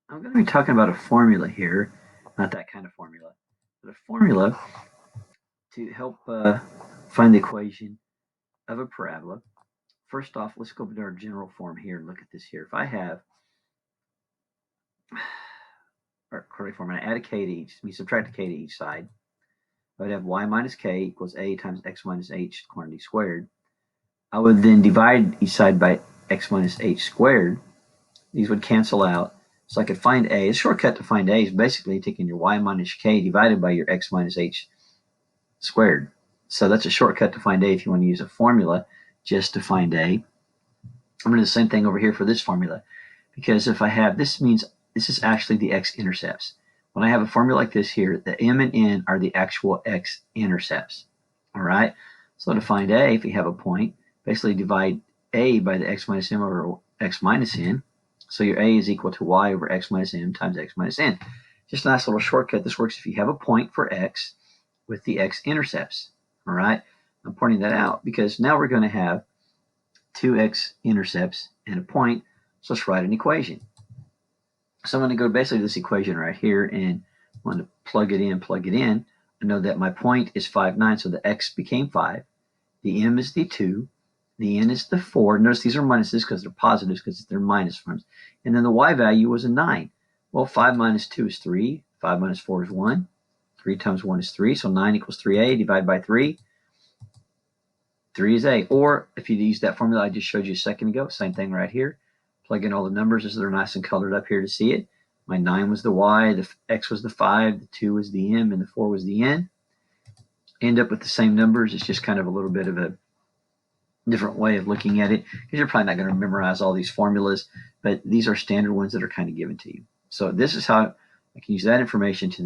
I'm going to be talking about a formula here, not that kind of formula, but a formula to help find the equation of a parabola. First off, let's go to our general form here and look at this here. If I have, or correct form, I'm going to add a k to each, we subtract a k to each side. I would have y minus k equals a times x minus h quantity squared. I would then divide each side by x minus h squared. These would cancel out. So I could find a. A shortcut to find a is basically taking your y minus k divided by your x minus h squared. So that's a shortcut to find a if you want to use a formula just to find a. I'm going to do the same thing over here for this formula, because if I have, this means this is actually the x-intercepts. When I have a formula like this here, the m and n are the actual x-intercepts. All right. So to find a, if we have a point, basically divide a by the x minus m over x minus n. So your a is equal to y over x minus m times x minus n. Just a nice little shortcut. This works if you have a point for x with the x-intercepts. All right. I'm pointing that out because now we're going to have two x-intercepts and a point. So let's write an equation. So I'm going to go basically to this equation right here, and I'm going to plug it in. I know that my point is 5, 9, so the x became 5. The m is the 2. The n is the 4. Notice these are minuses because they're positives because they're minus forms. And then the y value was a 9. Well, 5 minus 2 is 3. 5 minus 4 is 1. 3 times 1 is 3. So 9 equals 3a. Divide by 3. 3 is a. Or if you use that formula I just showed you a second ago, same thing right here. Plug in all the numbers as they're nice and colored up here to see it. My 9 was the y, the x was the 5, the 2 was the m, and the 4 was the n. End up with the same numbers. It's just kind of a little bit of a different way of looking at it, because you're probably not going to memorize all these formulas, but these are standard ones that are kind of given to you. So this is how I can use that information to then